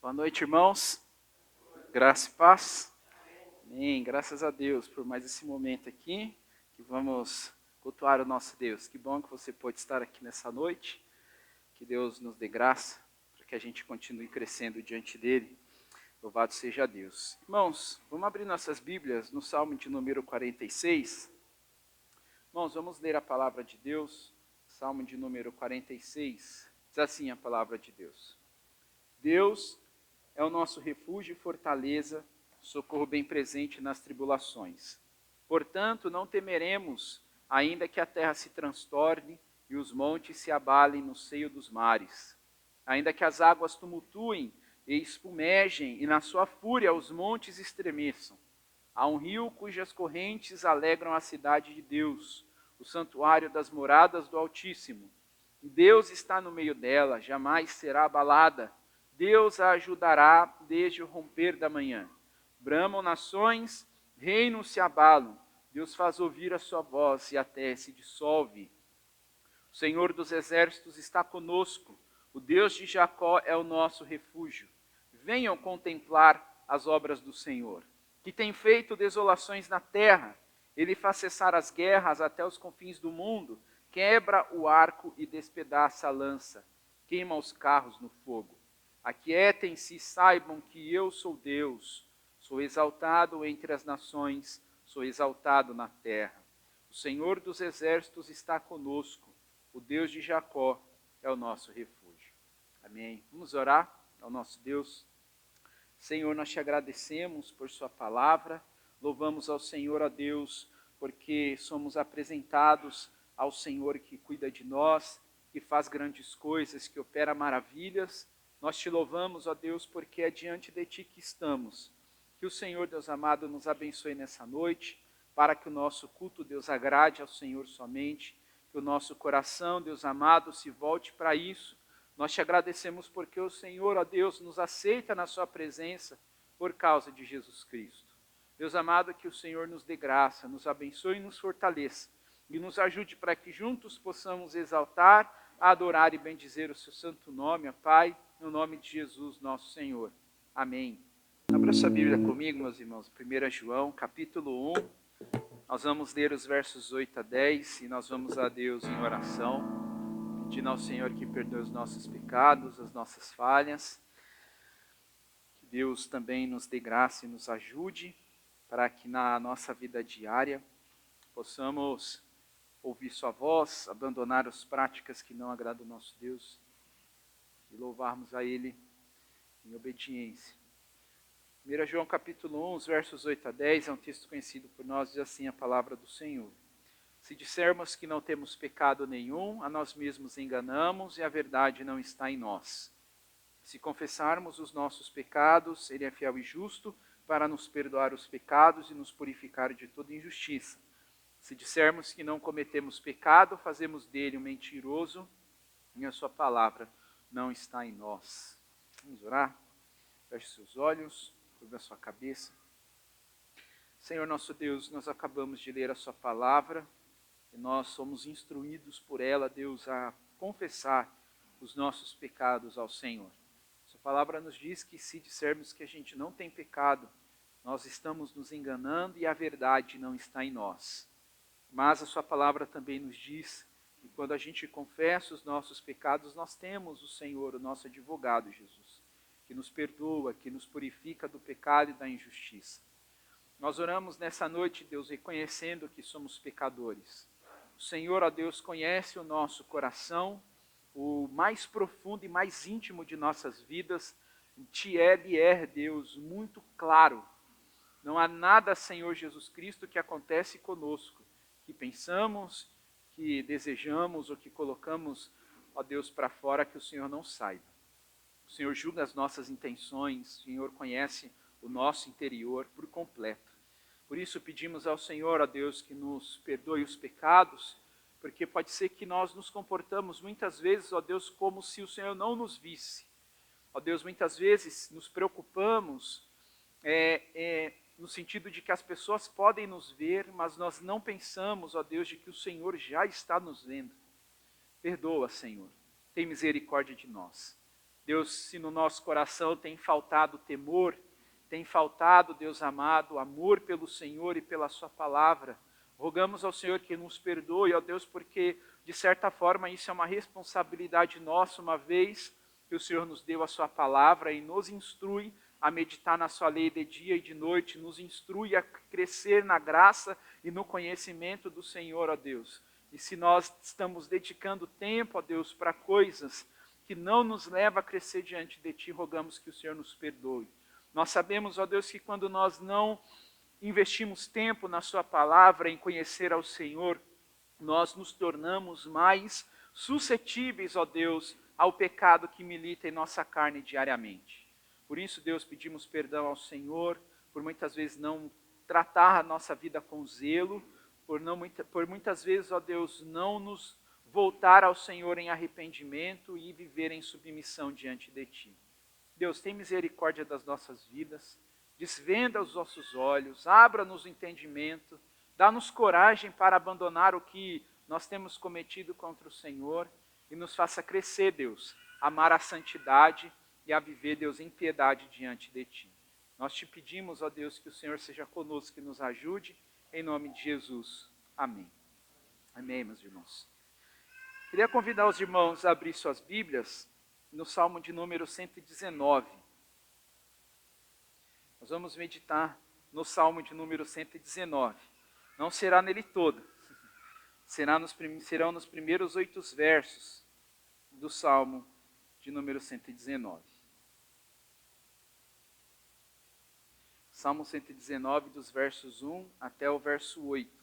Boa noite, irmãos. Graça e paz. Amém. Graças a Deus por mais esse momento aqui, que vamos cultuar o nosso Deus. Que bom que você pôde estar aqui nessa noite. Que Deus nos dê graça para que a gente continue crescendo diante dele. Louvado seja Deus. Irmãos, vamos abrir nossas Bíblias no Salmo de número 46. Irmãos, vamos ler a palavra de Deus. Salmo de número 46. Diz assim a palavra de Deus. Deus é o nosso refúgio e fortaleza, socorro bem presente nas tribulações. Portanto, não temeremos, ainda que a terra se transtorne e os montes se abalem no seio dos mares. Ainda que as águas tumultuem e espumejem, e na sua fúria os montes estremeçam. Há um rio cujas correntes alegram a cidade de Deus, o santuário das moradas do Altíssimo. Deus está no meio dela, jamais será abalada. Deus a ajudará desde o romper da manhã. Bramam nações, reinos se abalam. Deus faz ouvir a sua voz e a terra se dissolve. O Senhor dos exércitos está conosco. O Deus de Jacó é o nosso refúgio. Venham contemplar as obras do Senhor, que tem feito desolações na terra. Ele faz cessar as guerras até os confins do mundo, quebra o arco e despedaça a lança, queima os carros no fogo. Aquietem-se e saibam que eu sou Deus. Sou exaltado entre as nações, sou exaltado na terra. O Senhor dos exércitos está conosco. O Deus de Jacó é o nosso refúgio. Amém. Vamos orar ao nosso Deus. Senhor, nós te agradecemos por sua palavra. Louvamos ao Senhor, ó Deus, porque somos apresentados ao Senhor que cuida de nós, que faz grandes coisas, que opera maravilhas. Nós te louvamos, ó Deus, porque é diante de ti que estamos. Que o Senhor, Deus amado, nos abençoe nessa noite, para que o nosso culto, Deus, agrade ao Senhor somente, que o nosso coração, Deus amado, se volte para isso. Nós te agradecemos porque o Senhor, ó Deus, nos aceita na sua presença por causa de Jesus Cristo. Deus amado, que o Senhor nos dê graça, nos abençoe e nos fortaleça, e nos ajude para que juntos possamos exaltar, adorar e bendizer o seu santo nome, ó Pai, no nome de Jesus, nosso Senhor. Amém. Abra sua Bíblia comigo, meus irmãos, 1 João, capítulo 1. Nós vamos ler os versos 8 a 10 e nós vamos a Deus em oração, pedindo ao Senhor que perdoe os nossos pecados, as nossas falhas. Que Deus também nos dê graça e nos ajude para que na nossa vida diária possamos ouvir sua voz, abandonar as práticas que não agradam ao nosso Deus e louvarmos a Ele em obediência. 1 João capítulo 1, os versos 8 a 10, é um texto conhecido por nós, diz assim a palavra do Senhor. Se dissermos que não temos pecado nenhum, a nós mesmos enganamos e a verdade não está em nós. Se confessarmos os nossos pecados, Ele é fiel e justo para nos perdoar os pecados e nos purificar de toda injustiça. Se dissermos que não cometemos pecado, fazemos dele um mentiroso e a sua palavra não está em nós. Vamos orar? Feche seus olhos, curva a sua cabeça. Senhor nosso Deus, nós acabamos de ler a sua palavra e nós somos instruídos por ela, Deus, a confessar os nossos pecados ao Senhor. Sua palavra nos diz que se dissermos que a gente não tem pecado, nós estamos nos enganando e a verdade não está em nós. Mas a sua palavra também nos diz que quando a gente confessa os nossos pecados, nós temos o Senhor, o nosso advogado, Jesus, que nos perdoa, que nos purifica do pecado e da injustiça. Nós oramos nessa noite, Deus, reconhecendo que somos pecadores. O Senhor, ó Deus, conhece o nosso coração, o mais profundo e mais íntimo de nossas vidas. Ele é, Deus, muito claro. Não há nada, Senhor Jesus Cristo, que acontece conosco, que pensamos, que desejamos ou que colocamos, ó Deus, para fora, que o Senhor não saiba. O Senhor julga as nossas intenções, o Senhor conhece o nosso interior por completo. Por isso pedimos ao Senhor, ó Deus, que nos perdoe os pecados, porque pode ser que nós nos comportamos muitas vezes, ó Deus, como se o Senhor não nos visse. Ó Deus, muitas vezes nos preocupamos no sentido de que as pessoas podem nos ver, mas nós não pensamos, ó Deus, de que o Senhor já está nos vendo. Perdoa, Senhor. Tem misericórdia de nós. Deus, se no nosso coração tem faltado temor, tem faltado, Deus amado, amor pelo Senhor e pela sua palavra, rogamos ao Senhor que nos perdoe, ó Deus, porque de certa forma isso é uma responsabilidade nossa, uma vez que o Senhor nos deu a sua palavra e nos instrui a meditar na sua lei de dia e de noite, nos instrui a crescer na graça e no conhecimento do Senhor, ó Deus. E se nós estamos dedicando tempo, ó Deus, para coisas que não nos levam a crescer diante de Ti, rogamos que o Senhor nos perdoe. Nós sabemos, ó Deus, que quando nós não investimos tempo na sua palavra, em conhecer ao Senhor, nós nos tornamos mais suscetíveis, ó Deus, ao pecado que milita em nossa carne diariamente. Por isso, Deus, pedimos perdão ao Senhor, por muitas vezes não tratar a nossa vida com zelo, por muitas vezes, ó Deus, não nos voltar ao Senhor em arrependimento e viver em submissão diante de Ti. Deus, tem misericórdia das nossas vidas, desvenda os nossos olhos, abra-nos o entendimento, dá-nos coragem para abandonar o que nós temos cometido contra o Senhor e nos faça crescer, Deus, a amar a santidade e a viver, Deus, em piedade diante de Ti. Nós te pedimos, ó Deus, que o Senhor seja conosco e nos ajude, em nome de Jesus. Amém. Amém, meus irmãos. Queria convidar os irmãos a abrir suas Bíblias no Salmo de número 119. Nós vamos meditar no Salmo de número 119. Não será nele todo. Serão nos primeiros 8 versos do Salmo de número 119. Salmo 119, dos versos 1 até o verso 8.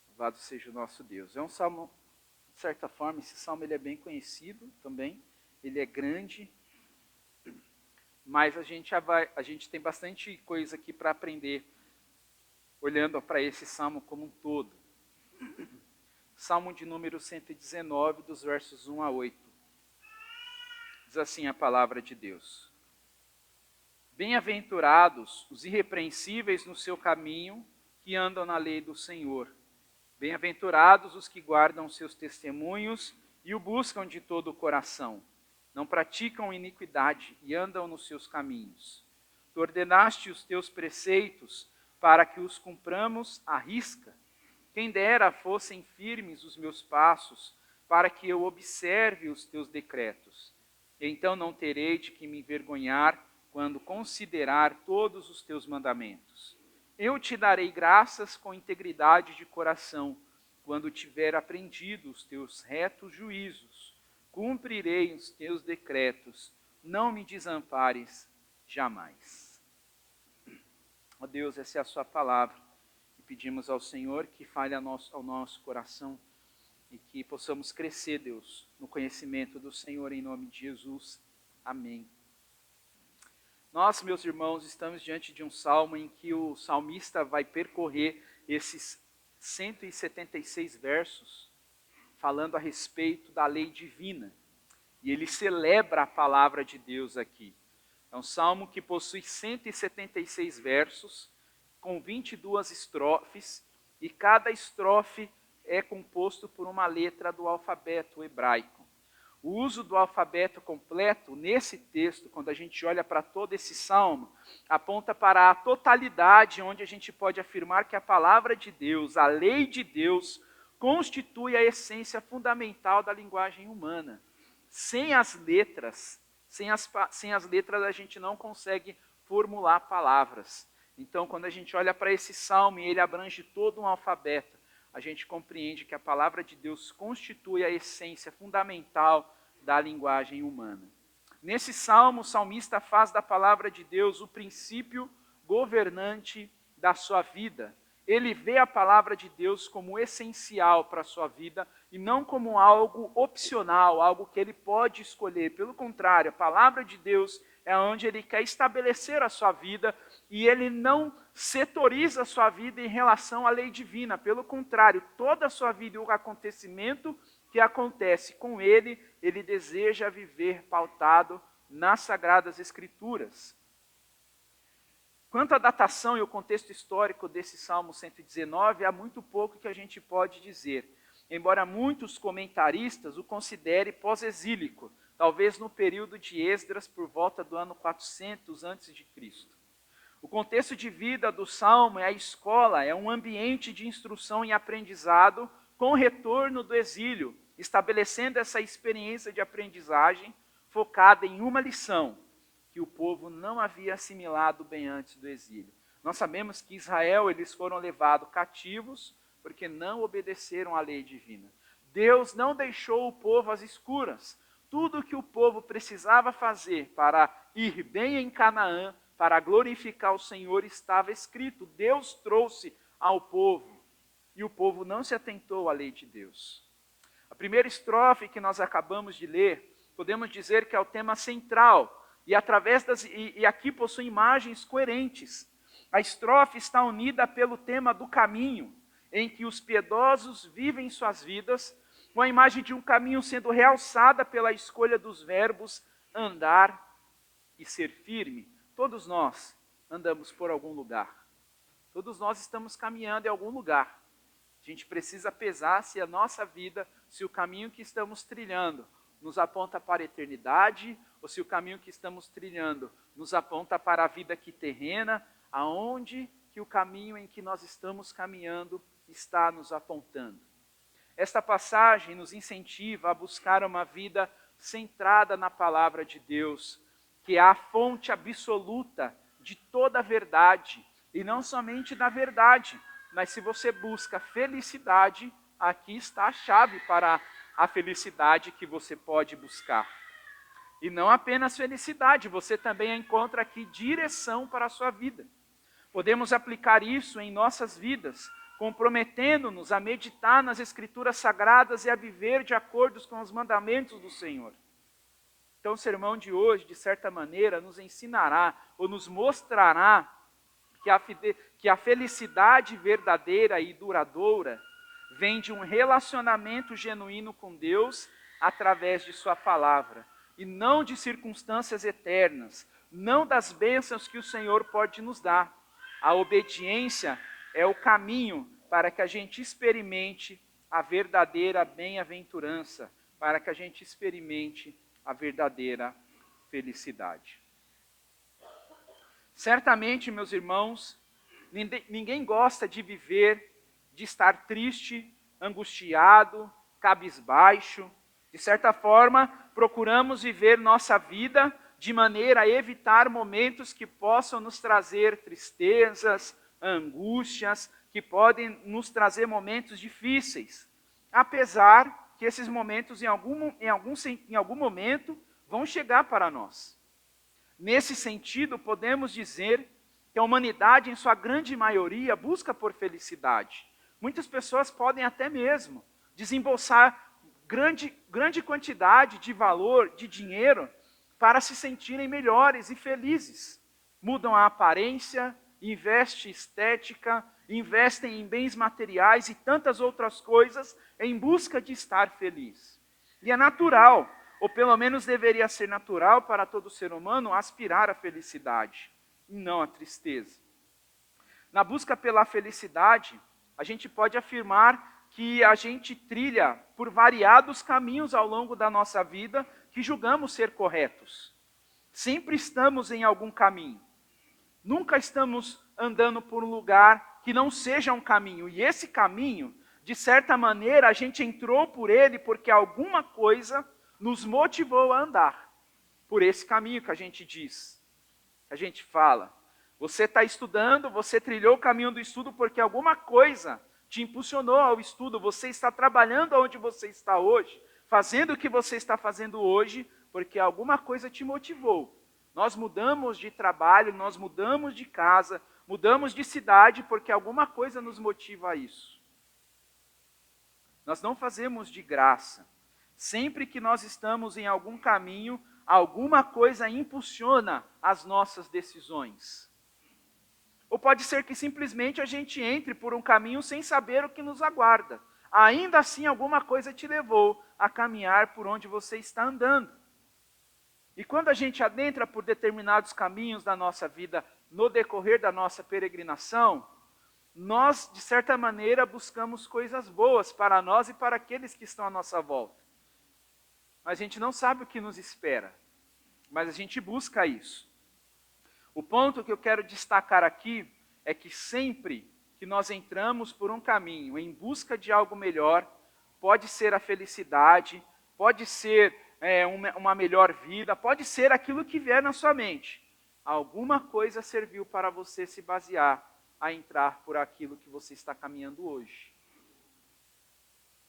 Louvado seja o nosso Deus. É um salmo, de certa forma, esse salmo ele é bem conhecido também. Ele é grande, mas a gente tem bastante coisa aqui para aprender, olhando para esse salmo como um todo. Salmo de número 119, dos versos 1 a 8. Diz assim a palavra de Deus. Bem-aventurados os irrepreensíveis no seu caminho, que andam na lei do Senhor. Bem-aventurados os que guardam seus testemunhos e o buscam de todo o coração. Não praticam iniquidade e andam nos seus caminhos. Tu ordenaste os teus preceitos para que os cumpramos à risca. Quem dera fossem firmes os meus passos, para que eu observe os teus decretos. Então não terei de que me envergonhar quando considerar todos os teus mandamentos. Eu te darei graças com integridade de coração, quando tiver aprendido os teus retos juízos. Cumprirei os teus decretos, não me desampares jamais. Ó Deus, essa é a sua palavra. E pedimos ao Senhor que fale ao nosso coração e que possamos crescer, Deus, no conhecimento do Senhor, em nome de Jesus. Amém. Nós, meus irmãos, estamos diante de um salmo em que o salmista vai percorrer esses 176 versos, falando a respeito da lei divina. E ele celebra a palavra de Deus aqui. É um salmo que possui 176 versos, com 22 estrofes, e cada estrofe é composto por uma letra do alfabeto hebraico. O uso do alfabeto completo nesse texto, quando a gente olha para todo esse salmo, aponta para a totalidade, onde a gente pode afirmar que a palavra de Deus, a lei de Deus, constitui a essência fundamental da linguagem humana. Sem as letras a gente não consegue formular palavras. Então, quando a gente olha para esse salmo e ele abrange todo um alfabeto, a gente compreende que a palavra de Deus constitui a essência fundamental da linguagem humana. Nesse salmo, o salmista faz da palavra de Deus o princípio governante da sua vida. Ele vê a palavra de Deus como essencial para a sua vida e não como algo opcional, algo que ele pode escolher. Pelo contrário, a palavra de Deus é onde ele quer estabelecer a sua vida e ele não setoriza a sua vida em relação à lei divina. Pelo contrário, toda a sua vida e o acontecimento que acontece com ele, ele deseja viver pautado nas Sagradas Escrituras. Quanto à datação e o contexto histórico desse Salmo 119, há muito pouco que a gente pode dizer. embora muitos comentaristas o considerem pós-exílico, talvez no período de Esdras por volta do ano 400 a.C. O contexto de vida do Salmo é a escola, é um ambiente de instrução e aprendizado com o retorno do exílio, estabelecendo essa experiência de aprendizagem focada em uma lição, que o povo não havia assimilado bem antes do exílio. Nós sabemos que Israel, eles foram levados cativos porque não obedeceram à lei divina. Deus não deixou o povo às escuras. Tudo o que o povo precisava fazer para ir bem em Canaã, para glorificar o Senhor, estava escrito. Deus trouxe ao povo, e o povo não se atentou à lei de Deus. A primeira estrofe que nós acabamos de ler, podemos dizer que é o tema central, e aqui possui imagens coerentes. A estrofe está unida pelo tema do caminho, em que os piedosos vivem suas vidas, com a imagem de um caminho sendo realçada pela escolha dos verbos andar e ser firme. Todos nós andamos por algum lugar. Todos nós estamos caminhando em algum lugar. A gente precisa pesar se a nossa vida, se o caminho que estamos trilhando nos aponta para a eternidade, ou se o caminho que estamos trilhando nos aponta para a vida aqui terrena, aonde que o caminho em que nós estamos caminhando está nos apontando. Esta passagem nos incentiva a buscar uma vida centrada na palavra de Deus, que é a fonte absoluta de toda a verdade, e não somente da verdade, mas se você busca felicidade, aqui está a chave para a felicidade que você pode buscar. E não apenas felicidade, você também encontra aqui direção para a sua vida. Podemos aplicar isso em nossas vidas, comprometendo-nos a meditar nas Escrituras Sagradas e a viver de acordo com os mandamentos do Senhor. Então o sermão de hoje, de certa maneira, nos ensinará ou nos mostrará que a felicidade verdadeira e duradoura vem de um relacionamento genuíno com Deus através de sua palavra, e não de circunstâncias eternas, não das bênçãos que o Senhor pode nos dar. A obediência é o caminho para que a gente experimente a verdadeira bem-aventurança, para que a gente experimente a verdadeira felicidade. Certamente, meus irmãos, ninguém gosta de viver, de estar triste, angustiado, cabisbaixo. De certa forma, procuramos viver nossa vida de maneira a evitar momentos que possam nos trazer tristezas, angústias, que podem nos trazer momentos difíceis. Apesar que esses momentos, em algum momento, vão chegar para nós. Nesse sentido, podemos dizer que a humanidade, em sua grande maioria, busca por felicidade. Muitas pessoas podem até mesmo desembolsar grande quantidade de valor, de dinheiro, para se sentirem melhores e felizes. Mudam a aparência, investem em estética, investem em bens materiais e tantas outras coisas em busca de estar feliz. E é natural, ou pelo menos deveria ser natural para todo ser humano, aspirar à felicidade, e não à tristeza. Na busca pela felicidade, a gente pode afirmar que a gente trilha por variados caminhos ao longo da nossa vida que julgamos ser corretos. Sempre estamos em algum caminho. Nunca estamos andando por um lugar que não seja um caminho. E esse caminho, de certa maneira, a gente entrou por ele porque alguma coisa nos motivou a andar por esse caminho que a gente diz, que a gente fala. Você está estudando, você trilhou o caminho do estudo porque alguma coisa te impulsionou ao estudo. Você está trabalhando onde você está hoje, fazendo o que você está fazendo hoje, porque alguma coisa te motivou. Nós mudamos de trabalho, nós mudamos de casa, mudamos de cidade, porque alguma coisa nos motiva a isso. Nós não fazemos de graça. Sempre que nós estamos em algum caminho, alguma coisa impulsiona as nossas decisões. Ou pode ser que simplesmente a gente entre por um caminho sem saber o que nos aguarda. Ainda assim, alguma coisa te levou a caminhar por onde você está andando. E quando a gente adentra por determinados caminhos da nossa vida, no decorrer da nossa peregrinação, nós, de certa maneira, buscamos coisas boas para nós e para aqueles que estão à nossa volta. Mas a gente não sabe o que nos espera, mas a gente busca isso. O ponto que eu quero destacar aqui é que sempre que nós entramos por um caminho em busca de algo melhor, pode ser a felicidade, pode ser uma melhor vida, pode ser aquilo que vier na sua mente. Alguma coisa serviu para você se basear a entrar por aquilo que você está caminhando hoje.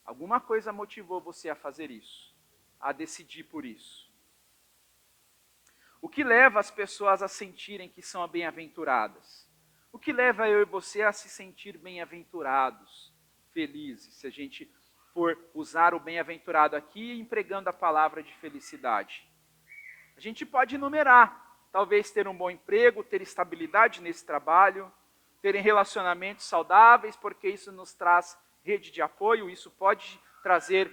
Alguma coisa motivou você a fazer isso, a decidir por isso. O que leva as pessoas a sentirem que são bem-aventuradas? O que leva eu e você a se sentir bem-aventurados, felizes, se a gente for usar o bem-aventurado aqui empregando a palavra de felicidade? A gente pode enumerar. Talvez ter um bom emprego, ter estabilidade nesse trabalho, terem relacionamentos saudáveis, porque isso nos traz rede de apoio, isso pode fazer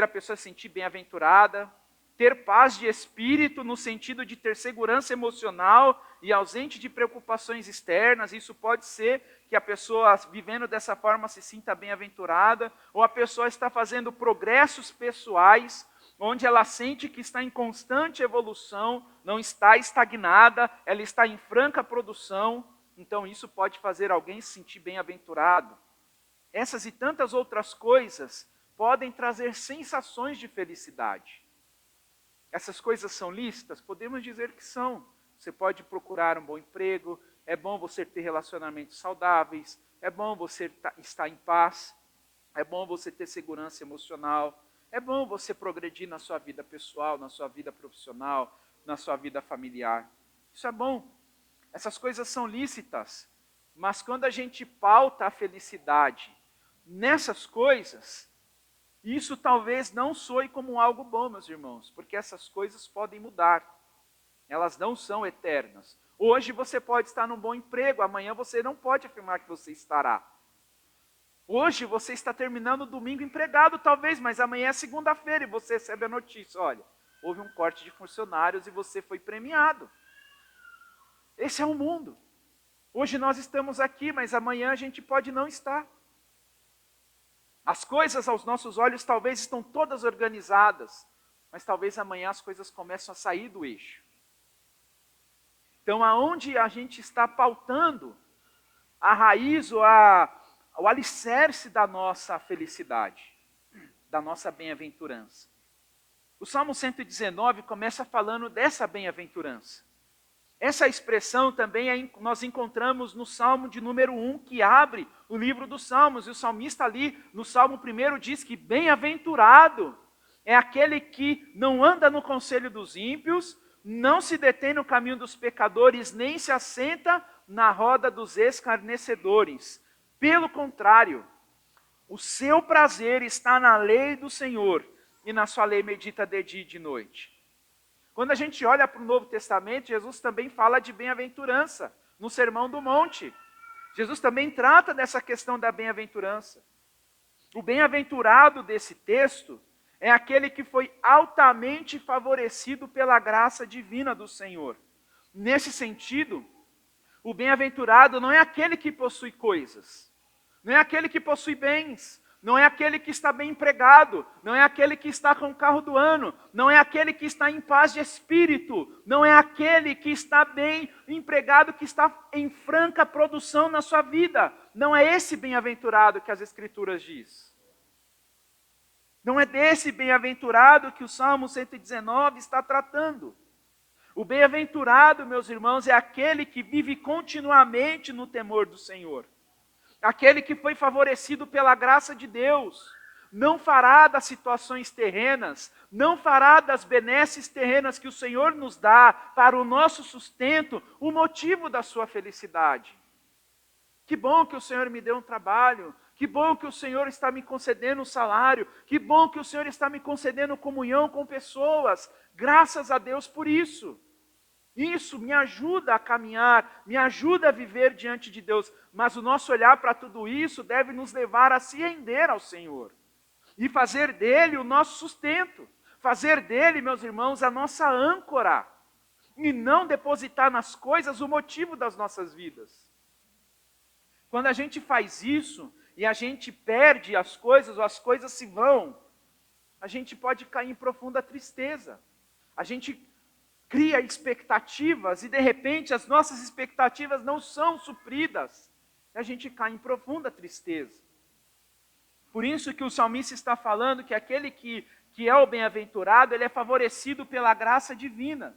a pessoa se sentir bem-aventurada. Ter paz de espírito no sentido de ter segurança emocional e ausente de preocupações externas, isso pode ser que a pessoa vivendo dessa forma se sinta bem-aventurada, ou a pessoa está fazendo progressos pessoais, onde ela sente que está em constante evolução, não está estagnada, ela está em franca produção, então isso pode fazer alguém se sentir bem-aventurado. Essas e tantas outras coisas podem trazer sensações de felicidade. Essas coisas são lícitas? Podemos dizer que são. Você pode procurar um bom emprego, é bom você ter relacionamentos saudáveis, é bom você estar em paz, é bom você ter segurança emocional, é bom você progredir na sua vida pessoal, na sua vida profissional, na sua vida familiar. Isso é bom. Essas coisas são lícitas. Mas quando a gente pauta a felicidade nessas coisas, isso talvez não soe como algo bom, meus irmãos, porque essas coisas podem mudar. Elas não são eternas. Hoje você pode estar num bom emprego, amanhã você não pode afirmar que você estará. Hoje você está terminando o domingo empregado, talvez, mas amanhã é segunda-feira e você recebe a notícia, olha, houve um corte de funcionários e você foi premiado. Esse é o mundo. Hoje nós estamos aqui, mas amanhã a gente pode não estar. As coisas aos nossos olhos talvez estão todas organizadas, mas talvez amanhã as coisas começam a sair do eixo. Então, aonde a gente está pautando a raiz ou o alicerce da nossa felicidade, da nossa bem-aventurança? O Salmo 119 começa falando dessa bem-aventurança. Essa expressão também nós encontramos no Salmo de número 1, que abre o livro dos Salmos. E o salmista ali, no Salmo 1, diz que bem-aventurado é aquele que não anda no conselho dos ímpios, não se detém no caminho dos pecadores, nem se assenta na roda dos escarnecedores. Pelo contrário, o seu prazer está na lei do Senhor, e na sua lei medita de dia e de noite. Quando a gente olha para o Novo Testamento, Jesus também fala de bem-aventurança, no Sermão do Monte. Jesus também trata dessa questão da bem-aventurança. O bem-aventurado desse texto é aquele que foi altamente favorecido pela graça divina do Senhor. Nesse sentido, o bem-aventurado não é aquele que possui coisas, não é aquele que possui bens, não é aquele que está bem empregado, não é aquele que está com o carro do ano, não é aquele que está em paz de espírito, não é aquele que está bem empregado, que está em franca produção na sua vida. Não é esse bem-aventurado que as Escrituras diz. Não é desse bem-aventurado que o Salmo 119 está tratando. O bem-aventurado, meus irmãos, é aquele que vive continuamente no temor do Senhor. Aquele que foi favorecido pela graça de Deus, não fará das situações terrenas, não fará das benesses terrenas que o Senhor nos dá para o nosso sustento, o motivo da sua felicidade. Que bom que o Senhor me deu um trabalho, que bom que o Senhor está me concedendo um salário, que bom que o Senhor está me concedendo comunhão com pessoas, graças a Deus por isso. Isso me ajuda a caminhar, me ajuda a viver diante de Deus. Mas o nosso olhar para tudo isso deve nos levar a se render ao Senhor. E fazer dele o nosso sustento. Fazer dele, meus irmãos, a nossa âncora. E não depositar nas coisas o motivo das nossas vidas. Quando a gente faz isso e a gente perde as coisas ou as coisas se vão, a gente pode cair em profunda tristeza. A gente cria expectativas e de repente as nossas expectativas não são supridas. E a gente cai em profunda tristeza. Por isso que o salmista está falando que aquele que é o bem-aventurado, ele é favorecido pela graça divina.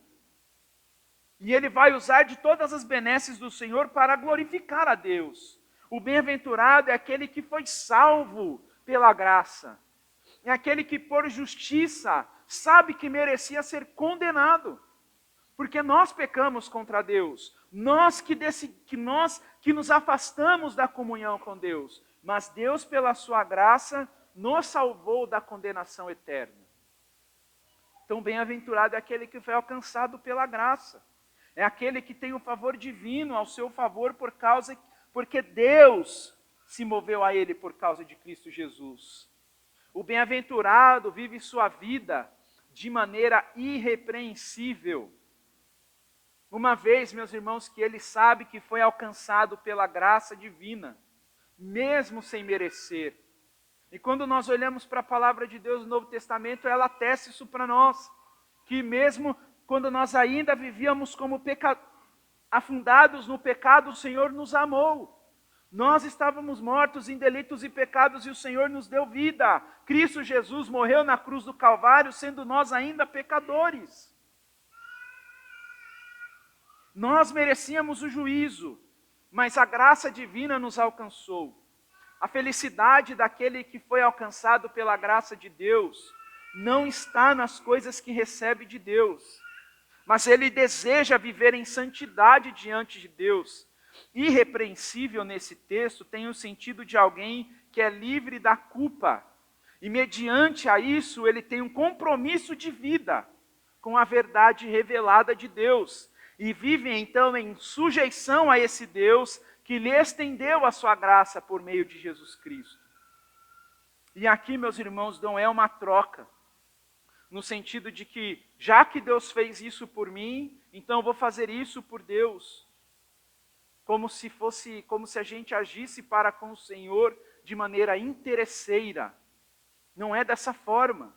E ele vai usar de todas as benesses do Senhor para glorificar a Deus. O bem-aventurado é aquele que foi salvo pela graça. É aquele que por justiça sabe que merecia ser condenado. Porque nós pecamos contra Deus. Nós que nos afastamos da comunhão com Deus. Mas Deus, pela sua graça, nos salvou da condenação eterna. Então, bem-aventurado é aquele que foi alcançado pela graça. É aquele que tem o favor divino ao seu favor porque Deus se moveu a ele por causa de Cristo Jesus. O bem-aventurado vive sua vida de maneira irrepreensível. Uma vez, meus irmãos, que ele sabe que foi alcançado pela graça divina, mesmo sem merecer. E quando nós olhamos para a palavra de Deus no Novo Testamento, ela atesta isso para nós, que mesmo quando nós ainda vivíamos como afundados no pecado, o Senhor nos amou. Nós estávamos mortos em delitos e pecados e o Senhor nos deu vida. Cristo Jesus morreu na cruz do Calvário, sendo nós ainda pecadores. Nós merecíamos o juízo, mas a graça divina nos alcançou. A felicidade daquele que foi alcançado pela graça de Deus não está nas coisas que recebe de Deus, mas ele deseja viver em santidade diante de Deus. Irrepreensível nesse texto tem o sentido de alguém que é livre da culpa, e mediante a isso ele tem um compromisso de vida com a verdade revelada de Deus, e vive então em sujeição a esse Deus que lhe estendeu a sua graça por meio de Jesus Cristo. E aqui, meus irmãos, não é uma troca, no sentido de que, já que Deus fez isso por mim, então eu vou fazer isso por Deus. Como se a gente agisse para com o Senhor de maneira interesseira. Não é dessa forma.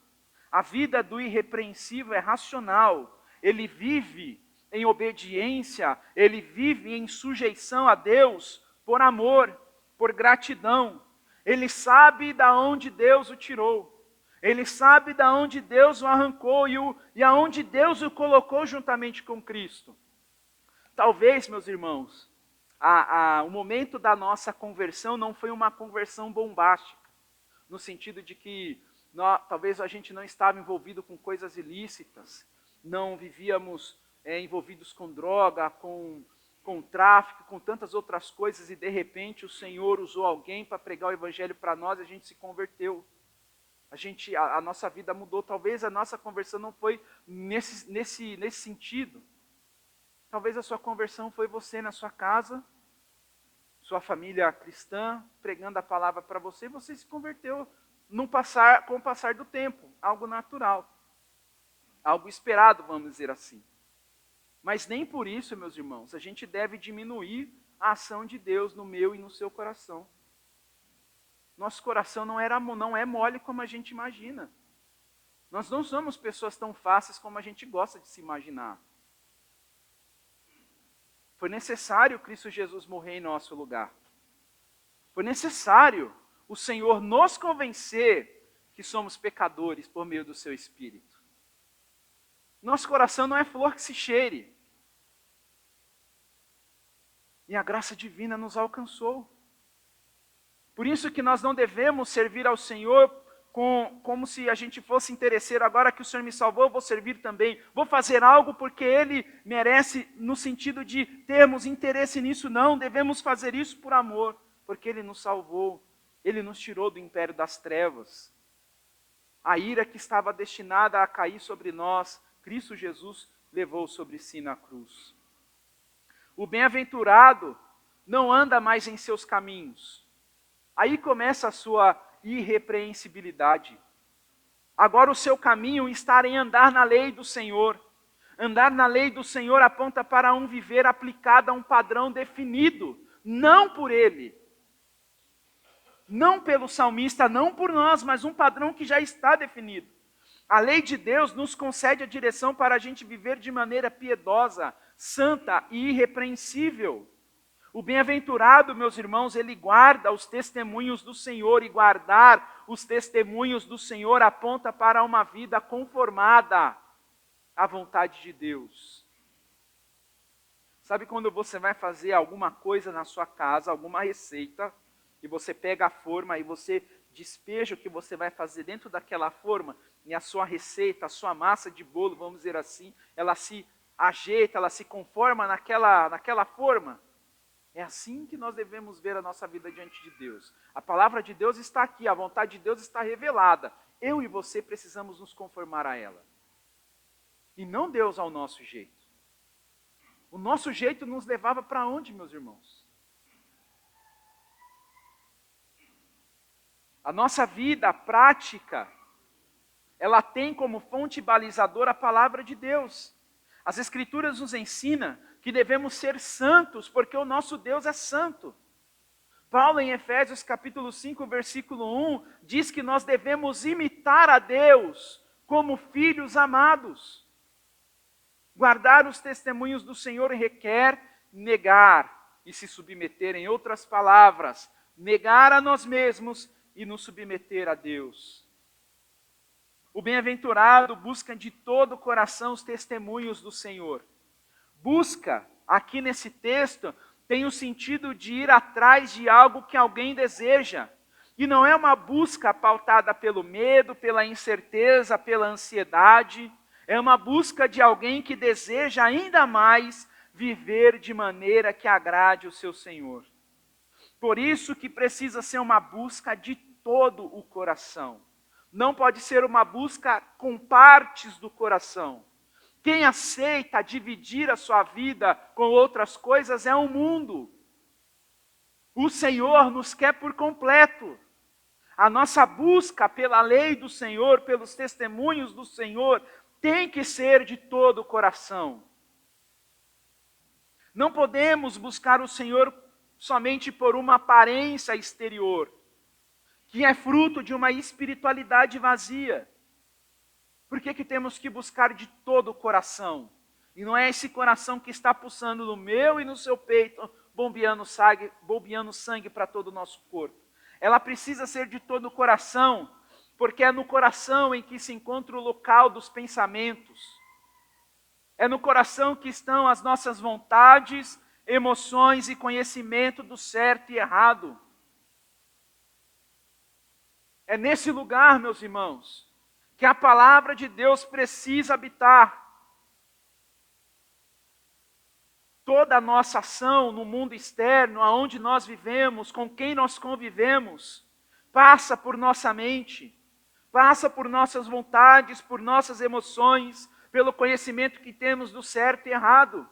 A vida do irrepreensível é racional. Ele vive em obediência, ele vive em sujeição a Deus por amor, por gratidão. Ele sabe de onde Deus o tirou. Ele sabe de onde Deus o arrancou e aonde Deus o colocou juntamente com Cristo. Talvez, meus irmãos, o momento da nossa conversão não foi uma conversão bombástica, no sentido de que talvez a gente não estava envolvido com coisas ilícitas, não vivíamos envolvidos com droga, com tráfico, com tantas outras coisas, e de repente o Senhor usou alguém para pregar o Evangelho para nós e a gente se converteu. A nossa vida mudou. Talvez a nossa conversão não foi nesse sentido. Talvez a sua conversão foi você na sua casa, sua família cristã, pregando a palavra para você, e você se converteu com o passar do tempo, algo natural, algo esperado, vamos dizer assim. Mas nem por isso, meus irmãos, a gente deve diminuir a ação de Deus no meu e no seu coração. Nosso coração não é mole como a gente imagina. Nós não somos pessoas tão fáceis como a gente gosta de se imaginar. Foi necessário Cristo Jesus morrer em nosso lugar. Foi necessário o Senhor nos convencer que somos pecadores por meio do seu Espírito. Nosso coração não é flor que se cheire. E a graça divina nos alcançou. Por isso que nós não devemos servir ao Senhor como se a gente fosse interesseiro. Agora que o Senhor me salvou, eu vou servir também. Vou fazer algo porque Ele merece, no sentido de termos interesse nisso. Não, devemos fazer isso por amor, porque Ele nos salvou. Ele nos tirou do império das trevas. A ira que estava destinada a cair sobre nós, Cristo Jesus levou sobre si na cruz. O bem-aventurado não anda mais em seus caminhos. Aí começa a sua irrepreensibilidade. Agora o seu caminho está em andar na lei do Senhor. Andar na lei do Senhor aponta para um viver aplicado a um padrão definido, não por Ele, Não pelo salmista, não por nós, mas um padrão que já está definido. A lei de Deus nos concede a direção para a gente viver de maneira piedosa, santa e irrepreensível. O bem-aventurado, meus irmãos, ele guarda os testemunhos do Senhor, e guardar os testemunhos do Senhor aponta para uma vida conformada à vontade de Deus. Sabe quando você vai fazer alguma coisa na sua casa, alguma receita, e você pega a forma e você despeja o que você vai fazer dentro daquela forma, e a sua receita, a sua massa de bolo, vamos dizer assim, ela se ajeita, ela se conforma naquela forma? É assim que nós devemos ver a nossa vida diante de Deus. A palavra de Deus está aqui, a vontade de Deus está revelada. Eu e você precisamos nos conformar a ela. E não Deus ao nosso jeito. O nosso jeito nos levava para onde, meus irmãos? A nossa vida prática, ela tem como fonte balizadora a palavra de Deus. As Escrituras nos ensinam que devemos ser santos, porque o nosso Deus é santo. Paulo, em Efésios capítulo 5, versículo 1, diz que nós devemos imitar a Deus como filhos amados. Guardar os testemunhos do Senhor requer negar e se submeter, em outras palavras, negar a nós mesmos e nos submeter a Deus. O bem-aventurado busca de todo o coração os testemunhos do Senhor. Busca, aqui nesse texto, tem o sentido de ir atrás de algo que alguém deseja. E não é uma busca pautada pelo medo, pela incerteza, pela ansiedade. É uma busca de alguém que deseja ainda mais viver de maneira que agrade o seu Senhor. Por isso que precisa ser uma busca de todo o coração. Não pode ser uma busca com partes do coração. Quem aceita dividir a sua vida com outras coisas é o mundo. O Senhor nos quer por completo. A nossa busca pela lei do Senhor, pelos testemunhos do Senhor, tem que ser de todo o coração. Não podemos buscar o Senhor somente por uma aparência exterior, que é fruto de uma espiritualidade vazia. Por que temos que buscar de todo o coração? E não é esse coração que está pulsando no meu e no seu peito, bombeando sangue para todo o nosso corpo. Ela precisa ser de todo o coração, porque é no coração em que se encontra o local dos pensamentos. É no coração que estão as nossas vontades, emoções e conhecimento do certo e errado. É nesse lugar, meus irmãos, que a palavra de Deus precisa habitar. Toda a nossa ação no mundo externo, aonde nós vivemos, com quem nós convivemos, passa por nossa mente, passa por nossas vontades, por nossas emoções, pelo conhecimento que temos do certo e errado.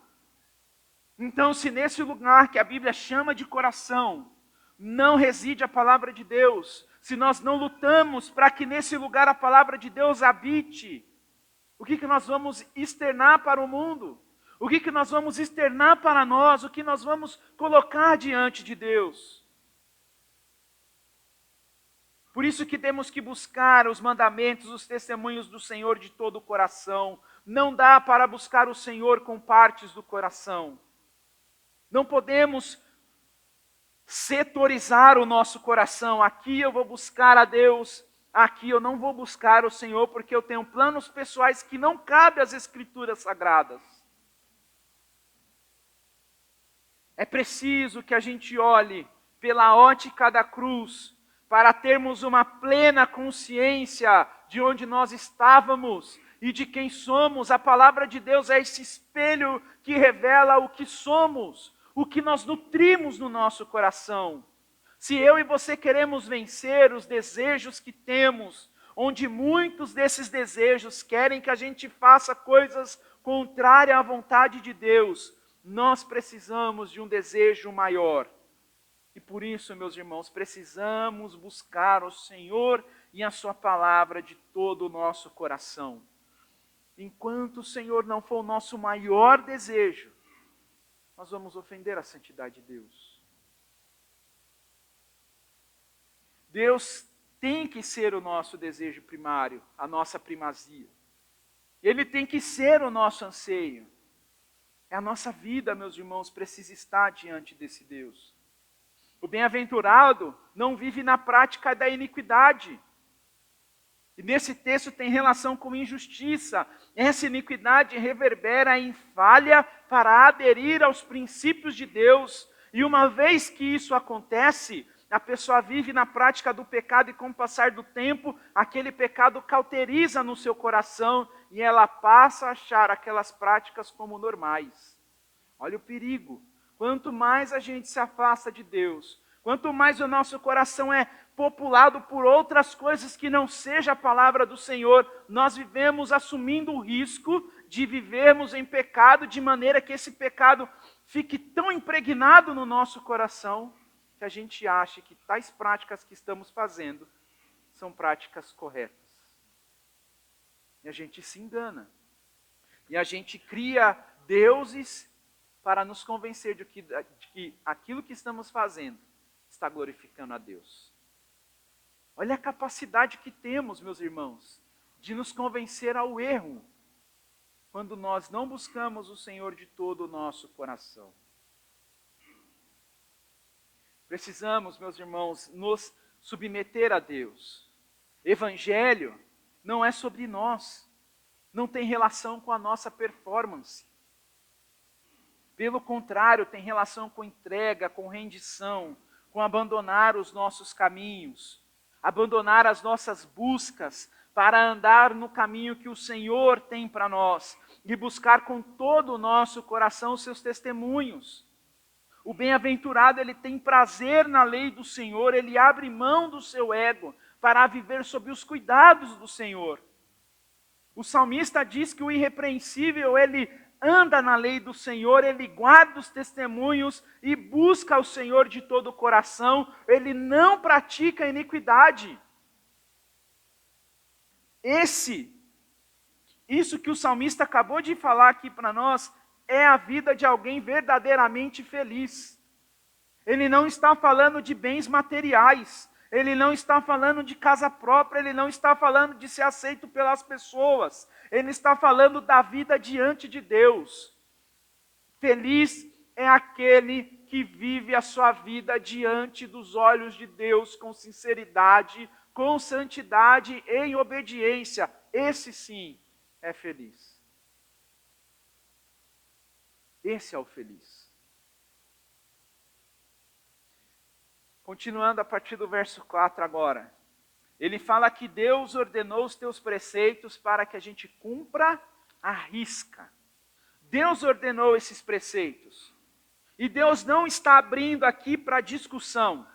Então, se nesse lugar que a Bíblia chama de coração, não reside a palavra de Deus, se nós não lutamos para que nesse lugar a palavra de Deus habite, o que nós vamos externar para o mundo? O que nós vamos externar para nós? O que nós vamos colocar diante de Deus? Por isso que temos que buscar os mandamentos, os testemunhos do Senhor de todo o coração. Não dá para buscar o Senhor com partes do coração. Não podemos setorizar o nosso coração. Aqui eu vou buscar a Deus, aqui eu não vou buscar o Senhor, porque eu tenho planos pessoais que não cabem às Escrituras Sagradas. É preciso que a gente olhe pela ótica da cruz, para termos uma plena consciência de onde nós estávamos e de quem somos. A palavra de Deus é esse espelho que revela o que somos, o que nós nutrimos no nosso coração. Se eu e você queremos vencer os desejos que temos, onde muitos desses desejos querem que a gente faça coisas contrárias à vontade de Deus, nós precisamos de um desejo maior. E por isso, meus irmãos, precisamos buscar o Senhor e a sua palavra de todo o nosso coração. Enquanto o Senhor não for o nosso maior desejo, nós vamos ofender a santidade de Deus. Deus tem que ser o nosso desejo primário, a nossa primazia. Ele tem que ser o nosso anseio. A nossa vida, meus irmãos, precisa estar diante desse Deus. O bem-aventurado não vive na prática da iniquidade. E nesse texto tem relação com injustiça. Essa iniquidade reverbera em falha para aderir aos princípios de Deus. E uma vez que isso acontece, a pessoa vive na prática do pecado e com o passar do tempo, aquele pecado cauteriza no seu coração e ela passa a achar aquelas práticas como normais. Olha o perigo. Quanto mais a gente se afasta de Deus, quanto mais o nosso coração é populado por outras coisas que não seja a palavra do Senhor, nós vivemos assumindo o risco de vivermos em pecado, de maneira que esse pecado fique tão impregnado no nosso coração, que a gente ache que tais práticas que estamos fazendo são práticas corretas. E a gente se engana. E a gente cria deuses para nos convencer de que aquilo que estamos fazendo está glorificando a Deus. Olha a capacidade que temos, meus irmãos, de nos convencer ao erro, quando nós não buscamos o Senhor de todo o nosso coração. Precisamos, meus irmãos, nos submeter a Deus. Evangelho não é sobre nós, não tem relação com a nossa performance. Pelo contrário, tem relação com entrega, com rendição, com abandonar os nossos caminhos, abandonar as nossas buscas para andar no caminho que o Senhor tem para nós e buscar com todo o nosso coração os seus testemunhos. O bem-aventurado, ele tem prazer na lei do Senhor, ele abre mão do seu ego para viver sob os cuidados do Senhor. O salmista diz que o irrepreensível, ele anda na lei do Senhor, ele guarda os testemunhos e busca o Senhor de todo o coração, ele não pratica iniquidade. Isso que o salmista acabou de falar aqui para nós, é a vida de alguém verdadeiramente feliz. Ele não está falando de bens materiais, ele não está falando de casa própria, ele não está falando de ser aceito pelas pessoas, ele está falando da vida diante de Deus. Feliz é aquele que vive a sua vida diante dos olhos de Deus com sinceridade, com santidade e em obediência. Esse sim é feliz. Esse é o feliz. Continuando a partir do verso 4 agora. Ele fala que Deus ordenou os teus preceitos para que a gente cumpra à risca. Deus ordenou esses preceitos. E Deus não está abrindo aqui para discussão,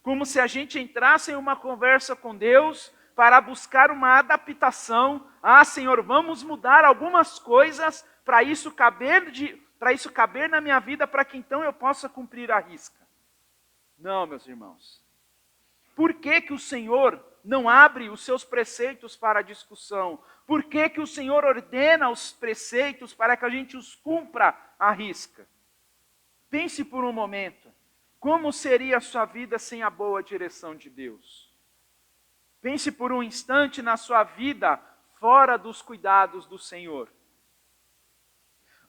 como se a gente entrasse em uma conversa com Deus para buscar uma adaptação. Ah, Senhor, vamos mudar algumas coisas para isso caber na minha vida, para que então eu possa cumprir à risca. Não, meus irmãos. Por que o Senhor não abre os seus preceitos para discussão? Por que o Senhor ordena os preceitos para que a gente os cumpra à risca? Pense por um momento, como seria a sua vida sem a boa direção de Deus? Pense por um instante na sua vida fora dos cuidados do Senhor.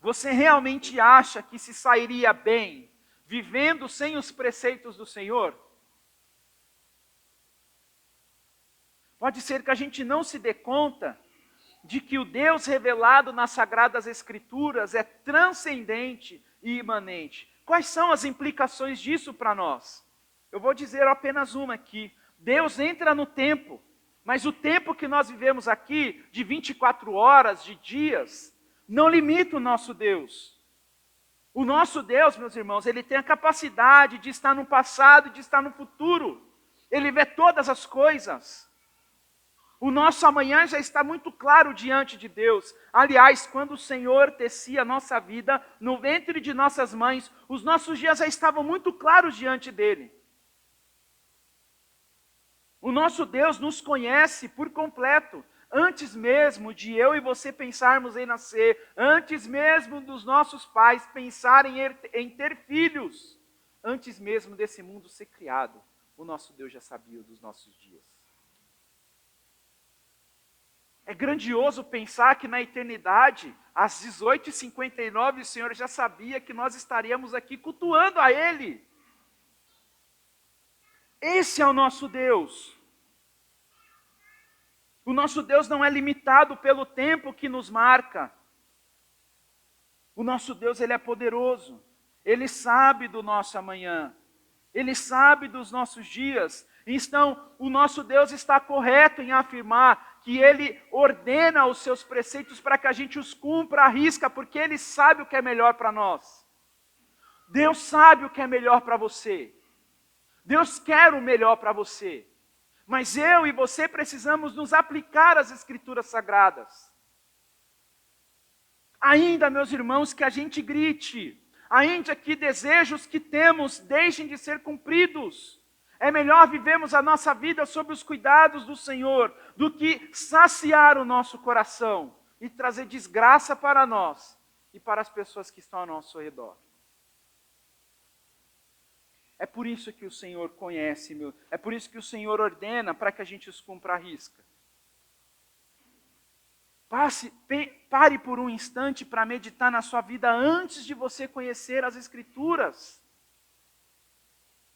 Você realmente acha que se sairia bem vivendo sem os preceitos do Senhor? Pode ser que a gente não se dê conta de que o Deus revelado nas Sagradas Escrituras é transcendente e imanente. Quais são as implicações disso para nós? Eu vou dizer apenas uma aqui. Deus entra no tempo, mas o tempo que nós vivemos aqui, de 24 horas, de dias, não limita o nosso Deus. O nosso Deus, meus irmãos, ele tem a capacidade de estar no passado e de estar no futuro. Ele vê todas as coisas. O nosso amanhã já está muito claro diante de Deus. Aliás, quando o Senhor tecia a nossa vida no ventre de nossas mães, os nossos dias já estavam muito claros diante dele. O nosso Deus nos conhece por completo. Antes mesmo de eu e você pensarmos em nascer, antes mesmo dos nossos pais pensarem em ter filhos, antes mesmo desse mundo ser criado, o nosso Deus já sabia dos nossos dias. É grandioso pensar que na eternidade, às 18h59, o Senhor já sabia que nós estaríamos aqui cultuando a Ele. Esse é o nosso Deus. O nosso Deus não é limitado pelo tempo que nos marca. O nosso Deus, Ele é poderoso. Ele sabe do nosso amanhã. Ele sabe dos nossos dias. Então, o nosso Deus está correto em afirmar que Ele ordena os seus preceitos para que a gente os cumpra à risca, porque Ele sabe o que é melhor para nós. Deus sabe o que é melhor para você. Deus quer o melhor para você. Mas eu e você precisamos nos aplicar às Escrituras Sagradas. Ainda, meus irmãos, que a gente grite, ainda que desejos que temos deixem de ser cumpridos. É melhor vivermos a nossa vida sob os cuidados do Senhor, do que saciar o nosso coração e trazer desgraça para nós e para as pessoas que estão ao nosso redor. É por isso que o Senhor conhece, é por isso que o Senhor ordena para que a gente os cumpra à risca. Pare por um instante para meditar na sua vida antes de você conhecer as Escrituras.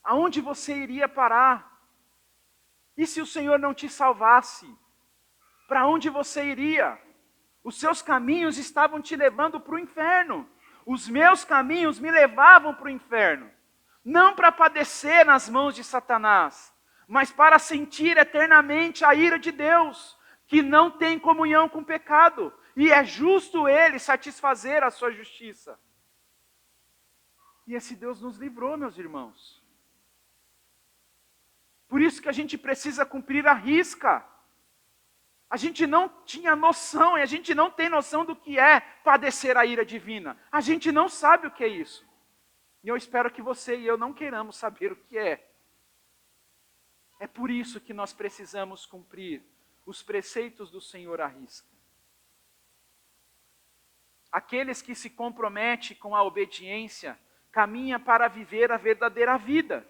Aonde você iria parar? E se o Senhor não te salvasse? Para onde você iria? Os seus caminhos estavam te levando para o inferno. Os meus caminhos me levavam para o inferno. Não para padecer nas mãos de Satanás, mas para sentir eternamente a ira de Deus, que não tem comunhão com o pecado, e é justo Ele satisfazer a sua justiça. E esse Deus nos livrou, meus irmãos. Por isso que a gente precisa cumprir a risca. A gente não tinha noção, e a gente não tem noção do que é padecer a ira divina. A gente não sabe o que é isso. E eu espero que você e eu não queiramos saber o que é. É por isso que nós precisamos cumprir os preceitos do Senhor à risca. Aqueles que se comprometem com a obediência, caminham para viver a verdadeira vida.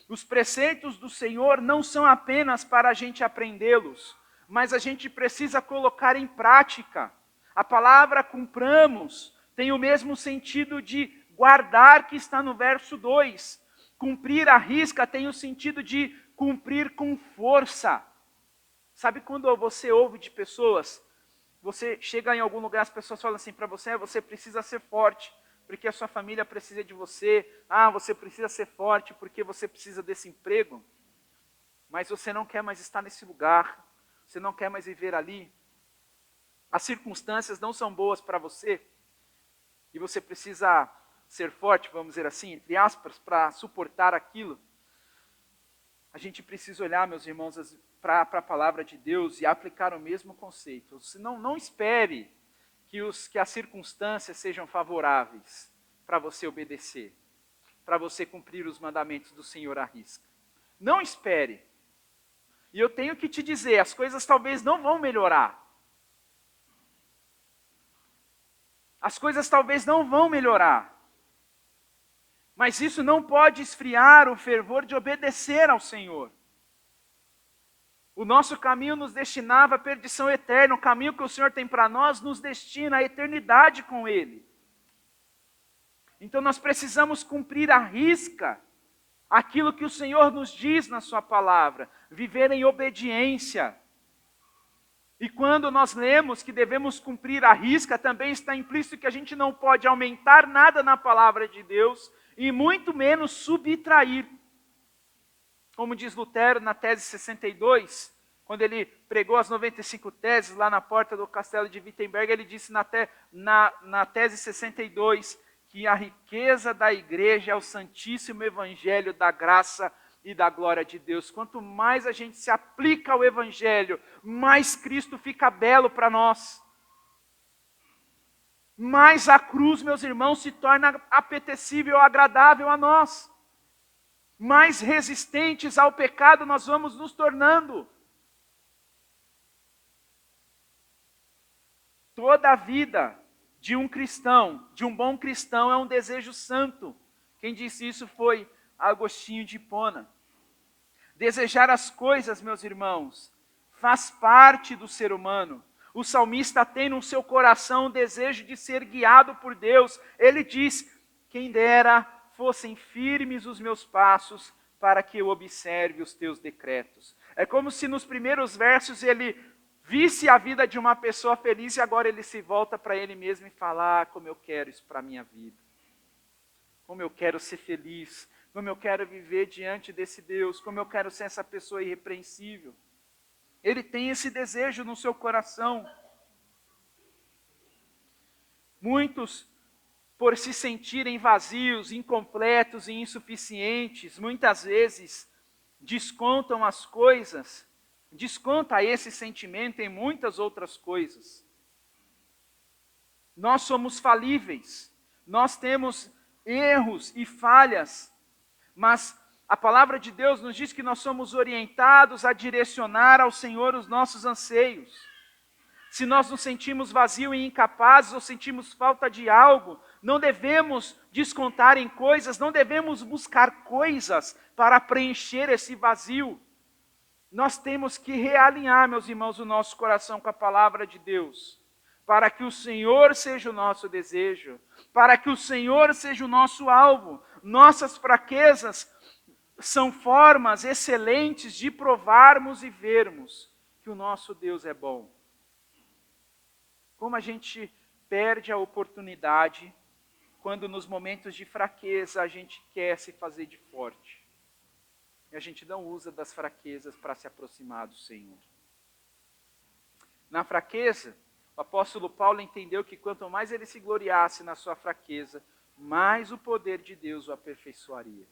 Os preceitos do Senhor não são apenas para a gente aprendê-los, mas a gente precisa colocar em prática. A palavra cumpramos tem o mesmo sentido de guardar que está no verso 2. Cumprir à risca tem o sentido de cumprir com força. Sabe quando você ouve de pessoas, você chega em algum lugar, as pessoas falam assim para você, você precisa ser forte, porque a sua família precisa de você. Você precisa ser forte porque você precisa desse emprego. Mas você não quer mais estar nesse lugar, você não quer mais viver ali. As circunstâncias não são boas para você, e você precisa ser forte, vamos dizer assim, entre aspas, para suportar aquilo. A gente precisa olhar, meus irmãos, para a palavra de Deus e aplicar o mesmo conceito. Senão, não espere que as circunstâncias sejam favoráveis para você obedecer, para você cumprir os mandamentos do Senhor à risca. Não espere. E eu tenho que te dizer, as coisas talvez não vão melhorar. As coisas talvez não vão melhorar. Mas isso não pode esfriar o fervor de obedecer ao Senhor. O nosso caminho nos destinava à perdição eterna. O caminho que o Senhor tem para nós nos destina à eternidade com Ele. Então nós precisamos cumprir à risca aquilo que o Senhor nos diz na sua palavra. Viver em obediência. E quando nós lemos que devemos cumprir à risca, também está implícito que a gente não pode aumentar nada na palavra de Deus e muito menos subtrair. Como diz Lutero na tese 62, quando ele pregou as 95 teses lá na porta do castelo de Wittenberg, ele disse na tese 62 que a riqueza da igreja é o santíssimo evangelho da graça e da glória de Deus. Quanto mais a gente se aplica ao evangelho, mais Cristo fica belo para nós. Mais a cruz, meus irmãos, se torna apetecível, agradável a nós. Mais resistentes ao pecado nós vamos nos tornando. Toda a vida de um cristão, de um bom cristão, é um desejo santo. Quem disse isso foi Agostinho de Hipona. Desejar as coisas, meus irmãos, faz parte do ser humano. O salmista tem no seu coração o desejo de ser guiado por Deus. Ele diz: quem dera fossem firmes os meus passos, para que eu observe os teus decretos. É como se nos primeiros versos ele visse a vida de uma pessoa feliz e agora ele se volta para ele mesmo e fala: ah, como eu quero isso para a minha vida. Como eu quero ser feliz, como eu quero viver diante desse Deus, como eu quero ser essa pessoa irrepreensível. Ele tem esse desejo no seu coração. Muitos, por se sentirem vazios, incompletos e insuficientes, muitas vezes descontam as coisas, desconta esse sentimento em muitas outras coisas. Nós somos falíveis, nós temos erros e falhas, mas a palavra de Deus nos diz que nós somos orientados a direcionar ao Senhor os nossos anseios. Se nós nos sentimos vazios e incapazes ou sentimos falta de algo, não devemos descontar em coisas, não devemos buscar coisas para preencher esse vazio. Nós temos que realinhar, meus irmãos, o nosso coração com a palavra de Deus, para que o Senhor seja o nosso desejo, para que o Senhor seja o nosso alvo. Nossas fraquezas são formas excelentes de provarmos e vermos que o nosso Deus é bom. Como a gente perde a oportunidade quando nos momentos de fraqueza a gente quer se fazer de forte. E a gente não usa das fraquezas para se aproximar do Senhor. Na fraqueza, o apóstolo Paulo entendeu que quanto mais ele se gloriasse na sua fraqueza, mais o poder de Deus o aperfeiçoaria.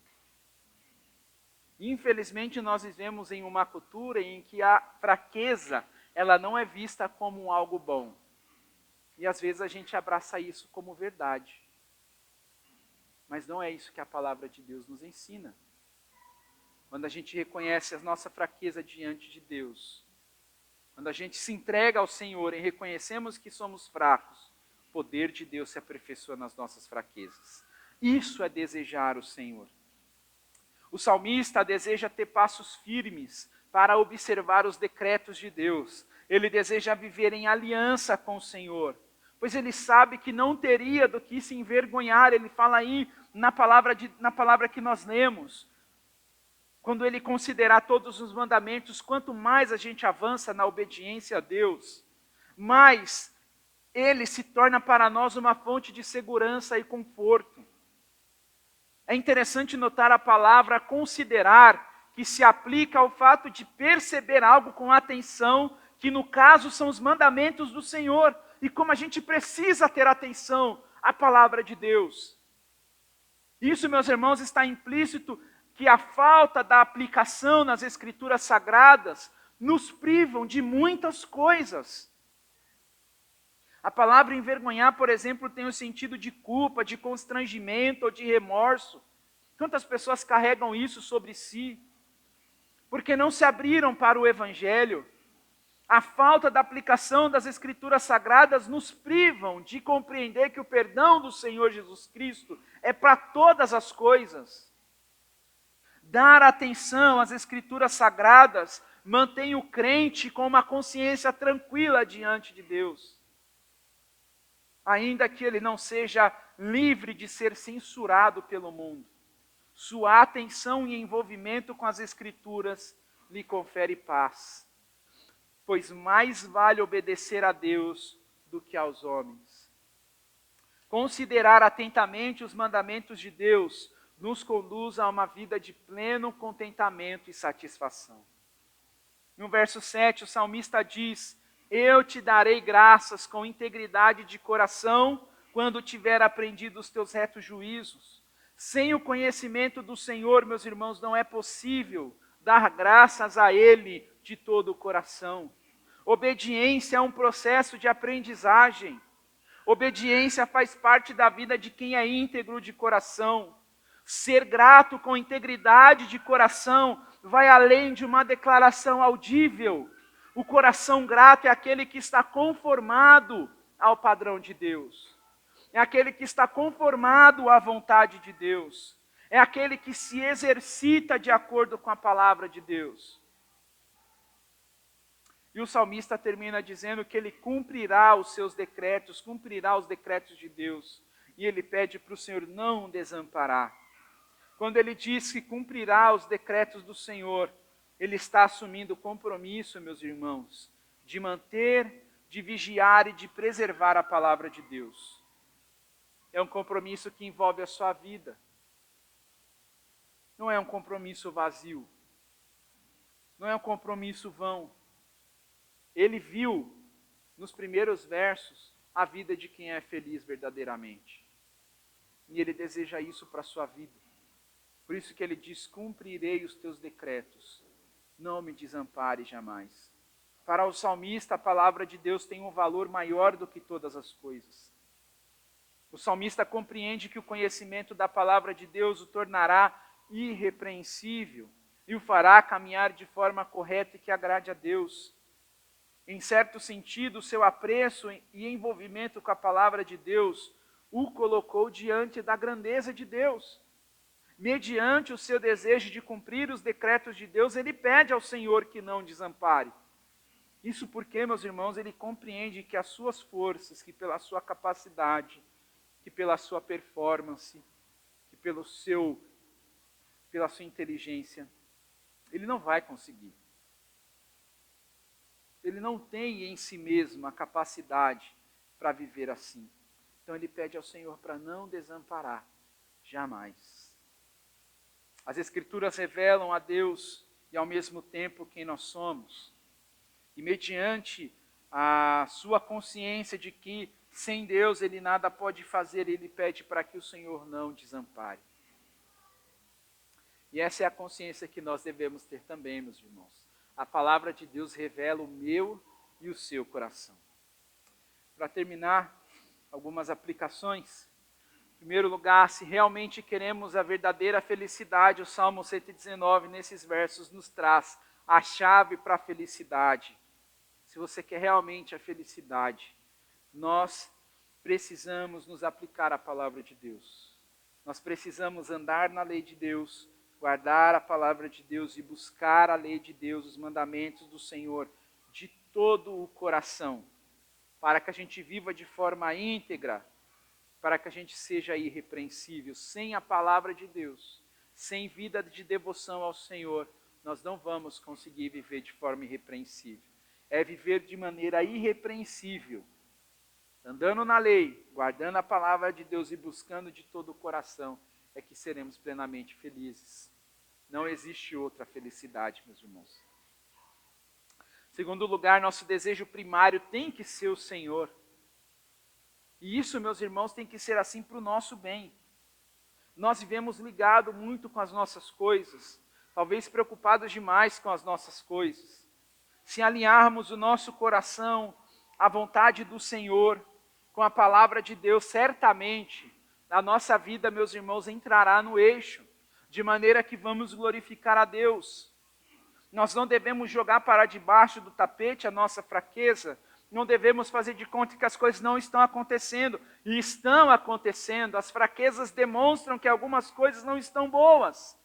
Infelizmente, nós vivemos em uma cultura em que a fraqueza ela não é vista como algo bom. E às vezes a gente abraça isso como verdade. Mas não é isso que a palavra de Deus nos ensina. Quando a gente reconhece a nossa fraqueza diante de Deus, quando a gente se entrega ao Senhor e reconhecemos que somos fracos, o poder de Deus se aperfeiçoa nas nossas fraquezas. Isso é desejar o Senhor. O salmista deseja ter passos firmes para observar os decretos de Deus. Ele deseja viver em aliança com o Senhor, pois ele sabe que não teria do que se envergonhar. Ele fala aí na palavra que nós lemos. Quando ele considerar todos os mandamentos, quanto mais a gente avança na obediência a Deus, mais ele se torna para nós uma fonte de segurança e conforto. É interessante notar a palavra considerar, que se aplica ao fato de perceber algo com atenção, que no caso são os mandamentos do Senhor, e como a gente precisa ter atenção à palavra de Deus. Isso, meus irmãos, está implícito que a falta da aplicação nas Escrituras Sagradas nos privam de muitas coisas. A palavra envergonhar, por exemplo, tem o sentido de culpa, de constrangimento ou de remorso. Quantas pessoas carregam isso sobre si? Porque não se abriram para o Evangelho. A falta da aplicação das Escrituras Sagradas nos privam de compreender que o perdão do Senhor Jesus Cristo é para todas as coisas. Dar atenção às Escrituras Sagradas mantém o crente com uma consciência tranquila diante de Deus. Ainda que ele não seja livre de ser censurado pelo mundo, sua atenção e envolvimento com as Escrituras lhe confere paz, pois mais vale obedecer a Deus do que aos homens. Considerar atentamente os mandamentos de Deus nos conduz a uma vida de pleno contentamento e satisfação. No verso 7, o salmista diz: eu te darei graças com integridade de coração, quando tiver aprendido os teus retos juízos. Sem o conhecimento do Senhor, meus irmãos, não é possível dar graças a Ele de todo o coração. Obediência é um processo de aprendizagem. Obediência faz parte da vida de quem é íntegro de coração. Ser grato com integridade de coração vai além de uma declaração audível. O coração grato é aquele que está conformado ao padrão de Deus. É aquele que está conformado à vontade de Deus. é aquele que se exercita de acordo com a palavra de Deus. E o salmista termina dizendo que ele cumprirá os seus decretos, cumprirá os decretos de Deus. E ele pede para o Senhor não o desamparar. Quando ele diz que cumprirá os decretos do Senhor, ele está assumindo o compromisso, meus irmãos, de manter, de vigiar e de preservar a palavra de Deus. É um compromisso que envolve a sua vida. Não é um compromisso vazio. Não é um compromisso vão. Ele viu, nos primeiros versos, a vida de quem é feliz verdadeiramente. E ele deseja isso para a sua vida. Por isso que ele diz, cumprirei os teus decretos, não me desampare jamais. Para o salmista, a palavra de Deus tem um valor maior do que todas as coisas. O salmista compreende que o conhecimento da palavra de Deus o tornará irrepreensível e o fará caminhar de forma correta e que agrade a Deus. Em certo sentido, o seu apreço e envolvimento com a palavra de Deus o colocou diante da grandeza de Deus. Mediante o seu desejo de cumprir os decretos de Deus, ele pede ao Senhor que não desampare. Isso porque, meus irmãos, ele compreende que as suas forças, que pela sua capacidade, que pela sua performance, que pela sua inteligência, ele não vai conseguir. Ele não tem em si mesmo a capacidade para viver assim. Então ele pede ao Senhor para não desamparar, jamais. As Escrituras revelam a Deus e ao mesmo tempo quem nós somos. E mediante a sua consciência de que sem Deus ele nada pode fazer, ele pede para que o Senhor não desampare. E essa é a consciência que nós devemos ter também, meus irmãos. A palavra de Deus revela o meu e o seu coração. Para terminar, algumas aplicações. Em primeiro lugar, se realmente queremos a verdadeira felicidade, o Salmo 119, nesses versos, nos traz a chave para a felicidade. Se você quer realmente a felicidade, nós precisamos nos aplicar à palavra de Deus. Nós precisamos andar na lei de Deus, guardar a palavra de Deus e buscar a lei de Deus, os mandamentos do Senhor, de todo o coração, para que a gente viva de forma íntegra, para que a gente seja irrepreensível. Sem a palavra de Deus, sem vida de devoção ao Senhor, nós não vamos conseguir viver de forma irrepreensível. É viver de maneira irrepreensível, andando na lei, guardando a palavra de Deus e buscando de todo o coração, é que seremos plenamente felizes. Não existe outra felicidade, meus irmãos. Segundo lugar, nosso desejo primário tem que ser o Senhor. E isso, meus irmãos, tem que ser assim para o nosso bem. Nós vivemos ligados muito com as nossas coisas, talvez preocupados demais com as nossas coisas. Se alinharmos o nosso coração à vontade do Senhor, com a palavra de Deus, certamente a nossa vida, meus irmãos, entrará no eixo, de maneira que vamos glorificar a Deus. Nós não devemos jogar para debaixo do tapete a nossa fraqueza, não devemos fazer de conta que as coisas não estão acontecendo, e estão acontecendo. As fraquezas demonstram que algumas coisas não estão boas.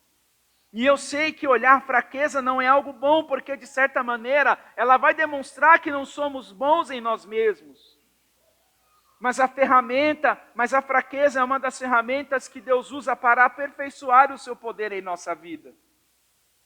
E eu sei que olhar fraqueza não é algo bom, porque de certa maneira ela vai demonstrar que não somos bons em nós mesmos. Mas a fraqueza é uma das ferramentas que Deus usa para aperfeiçoar o seu poder em nossa vida.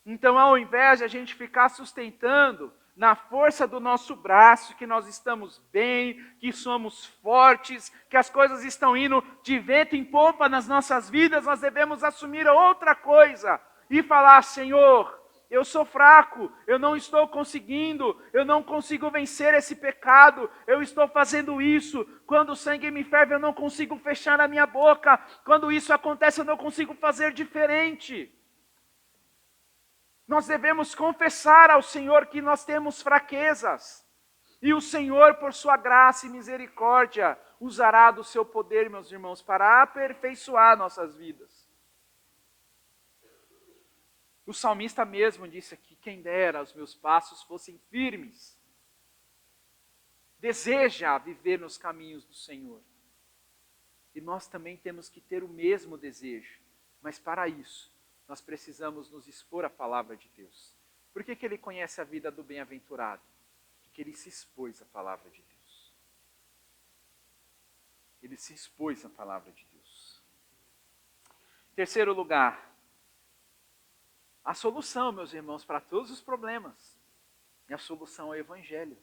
Então, ao invés de a gente ficar sustentando na força do nosso braço, que nós estamos bem, que somos fortes, que as coisas estão indo de vento em popa nas nossas vidas, nós devemos assumir outra coisa e falar: Senhor, eu sou fraco, eu não estou conseguindo, eu não consigo vencer esse pecado, eu estou fazendo isso, quando o sangue me ferve eu não consigo fechar a minha boca, quando isso acontece eu não consigo fazer diferente. Nós devemos confessar ao Senhor que nós temos fraquezas. E o Senhor, por sua graça e misericórdia, usará do seu poder, meus irmãos, para aperfeiçoar nossas vidas. O salmista mesmo disse aqui: quem dera os meus passos fossem firmes. Deseja viver nos caminhos do Senhor. E nós também temos que ter o mesmo desejo. Mas para isso, nós precisamos nos expor à palavra de Deus. Por que ele conhece a vida do bem-aventurado? Porque ele se expôs à palavra de Deus. Ele se expôs à palavra de Deus. Terceiro lugar, a solução, meus irmãos, para todos os problemas. E a solução é o Evangelho.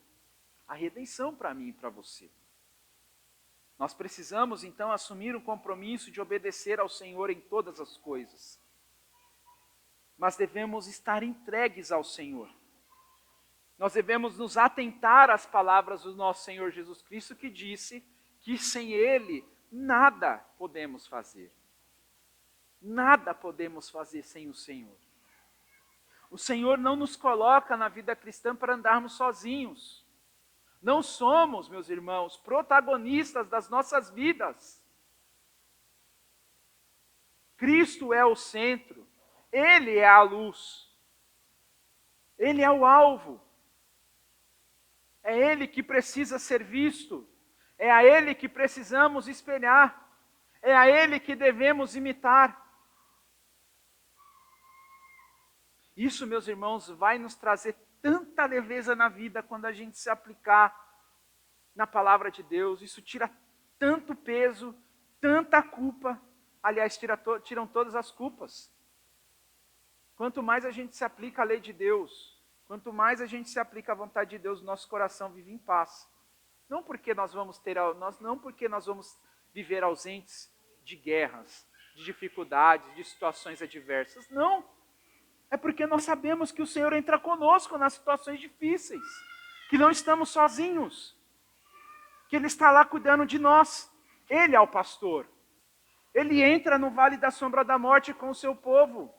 A redenção para mim e para você. Nós precisamos, então, assumir um compromisso de obedecer ao Senhor em todas as coisas. Mas devemos estar entregues ao Senhor. Nós devemos nos atentar às palavras do nosso Senhor Jesus Cristo, que disse que sem Ele nada podemos fazer. Nada podemos fazer sem o Senhor. O Senhor não nos coloca na vida cristã para andarmos sozinhos. Não somos, meus irmãos, protagonistas das nossas vidas. Cristo é o centro. Ele é a luz. Ele é o alvo. É Ele que precisa ser visto. É a Ele que precisamos espelhar. É a Ele que devemos imitar. Isso, meus irmãos, vai nos trazer tanta leveza na vida quando a gente se aplicar na palavra de Deus. Isso tira tanto peso, tanta culpa. Aliás, tiram todas as culpas. Quanto mais a gente se aplica à lei de Deus, quanto mais a gente se aplica à vontade de Deus, nosso coração vive em paz. Não porque nós vamos viver ausentes de guerras, de dificuldades, de situações adversas. Não. É porque nós sabemos que o Senhor entra conosco nas situações difíceis, que não estamos sozinhos, que Ele está lá cuidando de nós. Ele é o pastor. Ele entra no vale da sombra da morte com o seu povo.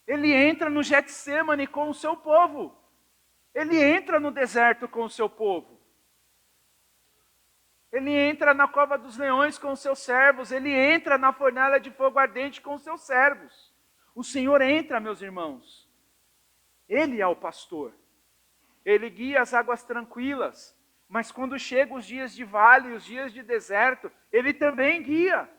Ele entra no Getsêmani com o seu povo. Ele entra no deserto com o seu povo. Ele entra na cova dos leões com os seus servos. Ele entra na fornalha de fogo ardente com os seus servos. O Senhor entra, meus irmãos. Ele é o pastor. Ele guia as águas tranquilas. Mas quando chegam os dias de vale, os dias de deserto, Ele também guia.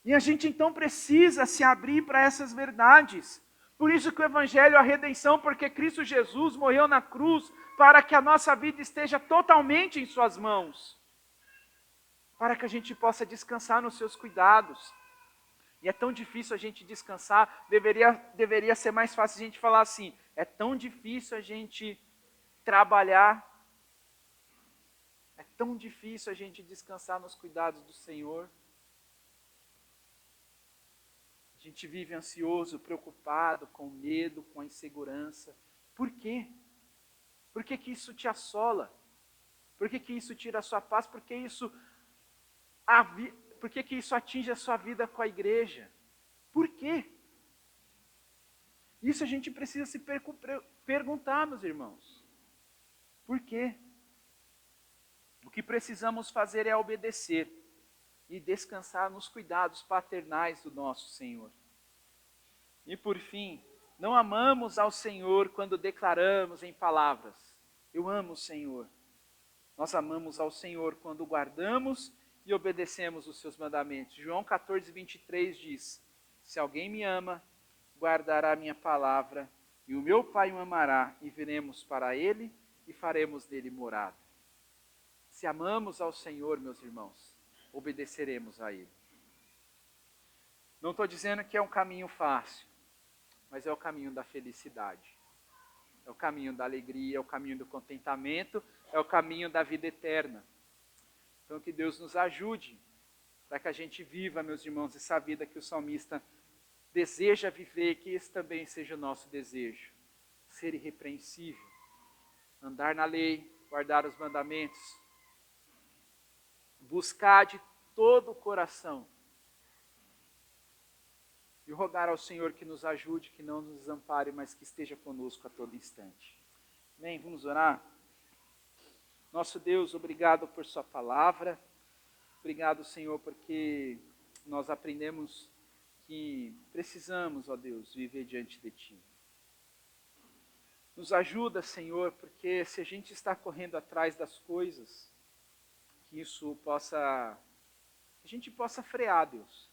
E a gente então precisa se abrir para essas verdades. Por isso que o Evangelho é a redenção, porque Cristo Jesus morreu na cruz para que a nossa vida esteja totalmente em suas mãos. Para que a gente possa descansar nos seus cuidados. E é tão difícil a gente descansar, deveria ser mais fácil a gente falar assim, é tão difícil a gente trabalhar, é tão difícil a gente descansar nos cuidados do Senhor. A gente vive ansioso, preocupado, com medo, com a insegurança. Por quê? Por que que isso te assola? Por que que isso tira a sua paz? Por que isso atinge a sua vida com a igreja? Por quê? Isso a gente precisa se perguntar, meus irmãos. Por quê? O que precisamos fazer é obedecer e descansar nos cuidados paternais do nosso Senhor. E por fim, não amamos ao Senhor quando declaramos em palavras, eu amo o Senhor. Nós amamos ao Senhor quando guardamos e obedecemos os seus mandamentos. João 14, 23 diz, se alguém me ama, guardará a minha palavra, e o meu Pai o amará, e viremos para ele e faremos nele morada. Se amamos ao Senhor, meus irmãos, obedeceremos a Ele. Não estou dizendo que é um caminho fácil, mas é o caminho da felicidade. É o caminho da alegria, é o caminho do contentamento, é o caminho da vida eterna. Então que Deus nos ajude para que a gente viva, meus irmãos, essa vida que o salmista deseja viver, que esse também seja o nosso desejo. Ser irrepreensível, andar na lei, guardar os mandamentos, buscar de todo o coração e rogar ao Senhor que nos ajude, que não nos desampare, mas que esteja conosco a todo instante. Amém? Vamos orar? Nosso Deus, obrigado por sua palavra. Obrigado, Senhor, porque nós aprendemos que precisamos, ó Deus, viver diante de Ti. Nos ajuda, Senhor, porque se a gente está correndo atrás das coisas, que isso possa a gente possa frear, Deus.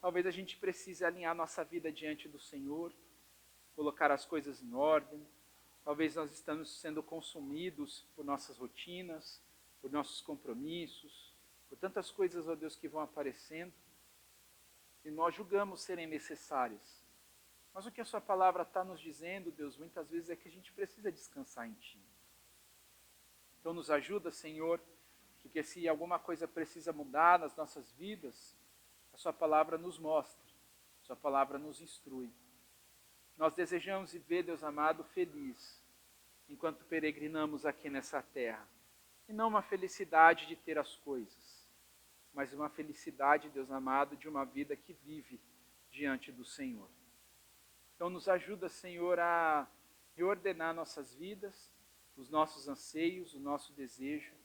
Talvez a gente precise alinhar nossa vida diante do Senhor, colocar as coisas em ordem. Talvez nós estamos sendo consumidos por nossas rotinas, por nossos compromissos, por tantas coisas, ó Deus, que vão aparecendo, e nós julgamos serem necessárias. Mas o que a sua palavra está nos dizendo, Deus, muitas vezes é que a gente precisa descansar em Ti. Então nos ajuda, Senhor, porque se alguma coisa precisa mudar nas nossas vidas, a sua palavra nos mostra, a sua palavra nos instrui. Nós desejamos viver, Deus amado, feliz, enquanto peregrinamos aqui nessa terra. E não uma felicidade de ter as coisas, mas uma felicidade, Deus amado, de uma vida que vive diante do Senhor. Então nos ajuda, Senhor, a reordenar nossas vidas, os nossos anseios, o nosso desejo,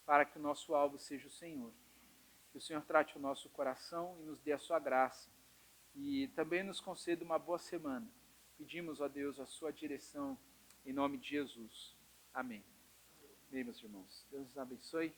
para que o nosso alvo seja o Senhor. Que o Senhor trate o nosso coração e nos dê a sua graça. E também nos conceda uma boa semana. Pedimos, ó Deus, a sua direção, em nome de Jesus. Amém. Bem, meus irmãos, Deus nos abençoe.